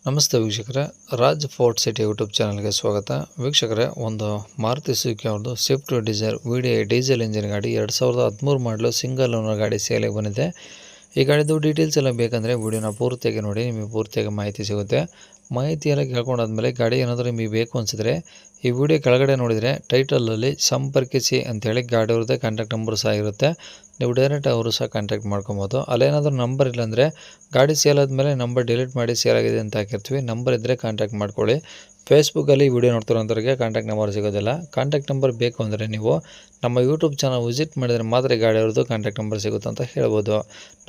ನಮಸ್ತೆ ವೀಕ್ಷಕರೇ, Raj fort city YouTube ಚಾನಲ್ಗೆ ಸ್ವಾಗತ. ವೀಕ್ಷಕರೇ, ಒಂದು ಮಾರುತಿ ಸುಜುಕಿ ಅವ್ರದ್ದು Swift Dzire VDI diesel engine ಗಾಡಿ 2013 ಮಾಡಲು ಸಿಂಗಲ್ ಓನರ್ ಗಾಡಿ ಸೇಲಿಗೆ ಬಂದಿದೆ. ಈ ಗಾಡಿದು ಡೀಟೇಲ್ಸ್ ಎಲ್ಲ ಬೇಕಂದರೆ ವಿಡಿಯೋನ ಪೂರ್ತಿಯಾಗಿ ನೋಡಿ, ನಿಮಗೆ ಪೂರ್ತಿಯಾಗಿ ಮಾಹಿತಿ ಸಿಗುತ್ತೆ. ಮಾಹಿತಿ ಎಲ್ಲ ಕೇಳ್ಕೊಂಡಾದ್ಮೇಲೆ ಗಾಡಿ ಏನಾದರೂ ನಿಮಗೆ ಬೇಕು ಅನಿಸಿದ್ರೆ ಈ ವಿಡಿಯೋ ಕೆಳಗಡೆ ನೋಡಿದರೆ ಟೈಟಲಲ್ಲಿ ಸಂಪರ್ಕಿಸಿ ಅಂತೇಳಿ ಗಾಡಿ ಅವ್ರದ್ದೇ ಕಾಂಟ್ಯಾಕ್ಟ್ ನಂಬರ್ ಸಹ ಇರುತ್ತೆ. ನೀವು ಡೈರೆಕ್ಟ್ ಅವರು ಸಹ ಕಾಂಟ್ಯಾಕ್ಟ್ ಮಾಡ್ಕೊಬೋದು. ಅಲ್ಲೇನಾದರೂ ನಂಬರ್ ಇಲ್ಲಾಂದರೆ ಗಾಡಿ ಸೇಲ್ ಆದಮೇಲೆ ನಂಬರ್ ಡಿಲೀಟ್ ಮಾಡಿ ಸೇಲ್ ಆಗಿದೆ ಅಂತ ಹಾಕಿರ್ತೀವಿ. ನಂಬರ್ ಇದ್ದರೆ ಕಾಂಟ್ಯಾಕ್ಟ್ ಮಾಡ್ಕೊಳ್ಳಿ. ಫೇಸ್ಬುಕ್ಕಲ್ಲಿ ವಿಡಿಯೋ ನೋಡ್ತಿರೋಂಥವ್ರಿಗೆ ಕಾಂಟ್ಯಾಕ್ಟ್ ನಂಬರ್ ಸಿಗೋದಿಲ್ಲ. ಕಾಂಟ್ಯಾಕ್ಟ್ ನಂಬರ್ ಬೇಕು ಅಂದರೆ ನೀವು ನಮ್ಮ ಯೂಟ್ಯೂಬ್ ಚಾನಲ್ ವಿಸಿಟ್ ಮಾಡಿದರೆ ಮಾತ್ರ ಗಾಡಿ ಅವ್ರದ್ದು ಕಾಂಟ್ಯಾಕ್ಟ್ ನಂಬರ್ ಸಿಗುತ್ತೆ ಅಂತ ಹೇಳ್ಬೋದು.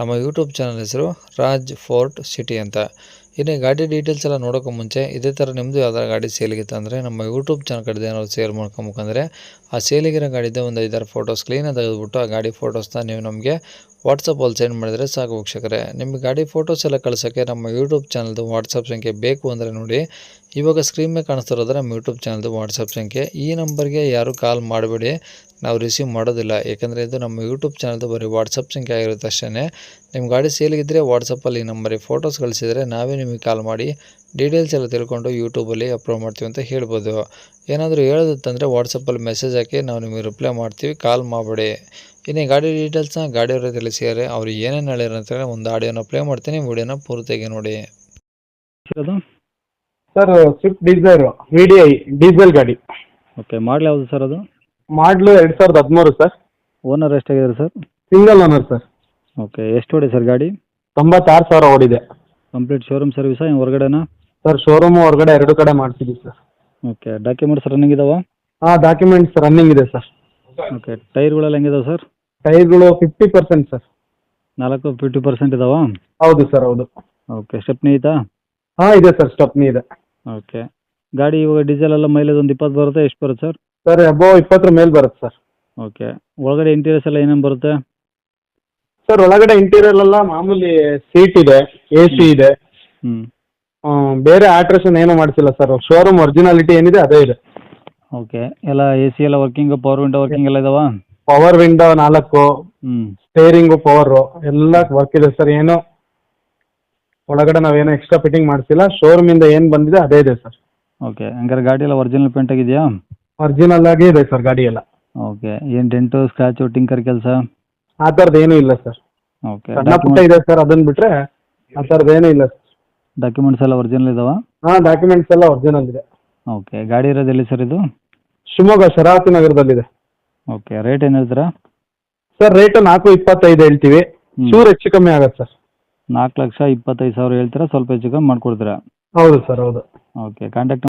ನಮ್ಮ ಯೂಟ್ಯೂಬ್ ಚಾನಲ್ ಹೆಸರು ರಾಜ್ ಫೋರ್ಟ್ ಸಿಟಿ ಅಂತ. ಇನ್ನು ಗಾಡಿ ಡೀಟೇಲ್ಸ್ ಎಲ್ಲ ನೋಡೋಕ್ಕೂ ಮುಂಚೆ ಇದೇ ಥರ ನಿಮ್ಮದು ಯಾವ್ದಾರು ಗಾಡಿ ಸೇಲಿಗಿತ್ತು ಅಂದರೆ ನಮ್ಮ ಯೂಟ್ಯೂಬ್ ಚಾನಲ್ ಕಡೆದು ಏನಾದ್ರು ಸೇಲ್ ಮಾಡ್ಕೊಬೇಕಂದ್ರೆ ಆ ಸೇಲಿಗಿರೋ ಗಾಡಿದ್ದೆ ಒಂದು 5-6 ಫೋಟೋಸ್ ಕ್ಲೀನಾಗಿ ತೆಗೆದುಬಿಟ್ಟು ಆ ಗಾಡಿ ಫೋಟೋಸ್ನ ನೀವು ನಮಗೆ ವಾಟ್ಸಪ್ಪಲ್ಲಿ ಸೆಂಡ್ ಮಾಡಿದರೆ ಸಾಕು ವೀಕ್ಷಕರೇ. ನಿಮಗೆ ಗಾಡಿ ಫೋಟೋಸ್ ಎಲ್ಲ ಕಳ್ಸೋಕ್ಕೆ ನಮ್ಮ ಯೂಟ್ಯೂಬ್ ಚಾನಲ್ದು ವಾಟ್ಸಪ್ ಸಂಖ್ಯೆ ಬೇಕು ಅಂದರೆ ನೋಡಿ, ಇವಾಗ ಸ್ಕ್ರೀನ್ ಮೇಲೆ ಕಾಣಿಸ್ತಿರೋದ್ರೆ ನಮ್ಮ ಯೂಟ್ಯೂಬ್ ಚಾನಲ್ದು ವಾಟ್ಸಪ್ ಸಂಖ್ಯೆ. ಈ ನಂಬರ್ಗೆ ಯಾರು ಕಾಲ್ ಮಾಡಬೇಡಿ, ನಾವು ರಿಸೀವ್ ಮಾಡೋದಿಲ್ಲ. ಯಾಕಂದರೆ ಇದು ನಮ್ಮ ಯೂಟ್ಯೂಬ್ ಚಾನಲ್ದು ಬರೀ ವಾಟ್ಸಪ್ ಸಂಖ್ಯೆ ಆಗಿರುತ್ತೆ ಅಷ್ಟೇ. ನಿಮ್ಮ ಗಾಡಿ ಸೇಲಿಗಿದ್ದರೆ ವಾಟ್ಸಪ್ಪಲ್ಲಿ ಈ ನಂಬರಿಗೆ ಫೋಟೋಸ್ ಕಳಿಸಿದರೆ ನಾವೇ ನಿಮಗೆ ಕಾಲ್ ಮಾಡಿ ಡೀಟೇಲ್ಸ್ ಎಲ್ಲ ತಿಳ್ಕೊಂಡು ಯೂಟ್ಯೂಬಲ್ಲಿ ಅಪ್ಲೋಡ್ ಮಾಡ್ತೀವಿ ಅಂತ ಹೇಳ್ಬೋದು. ಏನಾದರೂ ಹೇಳೋದಿತ್ತಂದರೆ ವಾಟ್ಸಪ್ಪಲ್ಲಿ ಮೆಸೇಜ್ ಹಾಕಿ ನಾವು ನಿಮಗೆ ರಿಪ್ಲೈ ಮಾಡ್ತೀವಿ, ಕಾಲ್ ಮಾಡಬೇಡಿ. ಇನ್ನು ಗಾಡಿ ಡೀಟೇಲ್ಸ್ನ ಗಾಡಿಯವರೇ ತಿಳಿಸಿದ್ದಾರೆ. ಅವರು ಏನೇನು ಹೇಳ್ಯಾರ ಅಂತೇಳಿ ಒಂದು ಆಡಿಯೋನ ಪ್ಲೇ ಮಾಡ್ತೀನಿ, ವಿಡಿಯೋನ ಪೂರ್ತಿಯಾಗಿ ನೋಡಿ. Sir Swift Dzire VDI diesel ಗಾಡಿ. ಓಕೆ, ಮಾಡಲ್ ಯಾವುದು ಸರ್ ಅದು? Model 2013 sir. ಓನರ್ ಎಷ್ಟಾಗಿದ್ದಾರೆ sir? Single owner sir. Okay, ಎಷ್ಟು ಓಡಿ ಸರ್ ಗಾಡಿ? 96,000 ಓಡಿದೆ. ಕಂಪ್ಲೀಟ್ ಶೋರೂಮ್ ಸರ್ವಿಸಾ ಏನು ಹೊರಗಡೆನಾ? ಸರ್ ಶೋರೂಮು ಹೊರಗಡೆ 2 ಕಡೆ ಮಾಡ್ತಿದ್ದೀವಿ ಸರ್. ಓಕೆ, ಡಾಕ್ಯುಮೆಂಟ್ಸ್ ರನ್ನಿಂಗ್ ಇದಾವಾ? ಹಾಂ, ಡಾಕ್ಯುಮೆಂಟ್ಸ್ ರನ್ನಿಂಗ್ ಇದೆ ಸರ್. ಓಕೆ, ಟೈರ್ಗಳೆಲ್ಲ ಹೆಂಗಿದಾವೆ ಸರ್? ಟೈರ್ಗಳು 50% ಸರ್. 50% ಇದಾವಾ? ಹೌದು ಸರ್, ಹೌದು. ಓಕೆ, ಸ್ಟೆಪ್ನಿ ಐತಾ? ಹಾಂ ಇದೆ ಸರ್, ಸ್ಟೆಪ್ನಿ ಇದೆ. ಓಕೆ, ಗಾಡಿ ಇವಾಗ ಡೀಸೆಲ್ ಎಲ್ಲ ಮೈಲೇಜ್ ಒಂದು 20 ಬರುತ್ತೆ, ಎಷ್ಟು ಬರುತ್ತೆ ಸರ್? ಸರ್ ಅಬೌವ್ 20 ಮೇಲೆ ಬರುತ್ತೆ ಸರ್. ಓಕೆ, ಒಳಗಡೆ ಇಂಟೀರಿಯರ್ಸ್ ಎಲ್ಲ ಏನೇನು ಬರುತ್ತೆ? ಸರ್ ಒಳಗಡೆ ಇಂಟೀರಿಯರ್ ಎಲ್ಲ ಮಾಮೂಲಿ ಸೀಟ್ ಇದೆ, AC ಇದೆ. ಬೇರೆ ಆಲ್ಟ್ರೇಷನ್ ಏನೂ ಮಾಡಿಸಿಲ್ಲ ಸರ್. ಶೋರೂಮ್ ಒರಿಜಿನಾಲಿಟಿ ಏನಿದೆ ಅದೇ ಇದೆ. ಓಕೆ, ಎಲ್ಲ AC ಎಲ್ಲ ವರ್ಕಿಂಗ್, ಪವರ್ ವಿಂಡೋ ವರ್ಕಿಂಗ್ ಎಲ್ಲ ಇದಾವಾ? ಪವರ್ ವಿಂಡೋ 4, ಸ್ಟೇರಿಂಗು ಪವರು ಎಲ್ಲ ವರ್ಕ್ ಇದೆ ಸರ್. ಏನು ಒಳಗಡೆ ನಾವೇನೋ ಎಕ್ಸ್ಟ್ರಾ ಫಿಟ್ಟಿಂಗ್ ಮಾಡಿಸಿಲ್ಲ. ಶೋರೂಮಿಂದ ಏನು ಬಂದಿದೆ ಅದೇ ಇದೆ ಸರ್. ಓಕೆ, ಹಂಗಾರೆ ಗಾಡಿ ಎಲ್ಲ ಒರಿಜಿನಲ್ ಪೇಂಟ್ ಆಗಿದೆಯಾ? ಒರಿಜಿನಲ್ ಆಗಿ ಇದೆ ಸರ್ ಗಾಡಿ ಎಲ್ಲ. ಓಕೆ, ಏನು ಡೆಂಟು ಸ್ಕ್ರಾಚು ಟಿಂಕರ್ ಕೆಲಸ ಆ ಥರದ್ದು ಏನೂ ಇಲ್ಲ ಸರ್. ಓಕೆ, ಸಣ್ಣ ಪುಟ್ಟ ಇದೆ ಸರ್, ಅದನ್ನ ಬಿಟ್ಟರೆ ಆ ಥರದ್ದು ಏನೂ ಇಲ್ಲ ಸರ್. ಡಾಕ್ಯುಮೆಂಟ್ಸ್ ಎಲ್ಲ ಒರಿಜಿನಲ್ ಇದಾವಾ? ಹಾಂ, ಡಾಕ್ಯುಮೆಂಟ್ಸ್ ಎಲ್ಲ ಒರಿಜಿನಲ್ ಇದೆ. ಓಕೆ, ಗಾಡಿ ಇರೋದು ಎಲ್ಲಿ ಸರ್ ಇದು? ಶಿವಮೊಗ್ಗ ಶರಾವತಿ ನಗರದಲ್ಲಿದೆ. ಓಕೆ, ರೇಟ್ ಏನು ಹೇಳ್ತೀರಾ? ಸರ್ ರೇಟು 4.25 ಹೇಳ್ತೀವಿ. ಚೂರು ಹೆಚ್ಚು ಕಮ್ಮಿ ಆಗತ್ತೆ ಸರ್. 4,25,000 ಹೇಳ್ತೀರಾ, ಸ್ವಲ್ಪ ಹೆಚ್ಚು ಕಮ್ಮಿ ಮಾಡ್ಕೊಡ್ತೀರಾ? ಹೌದು ಸರ್, ಹೌದು. Okay, contact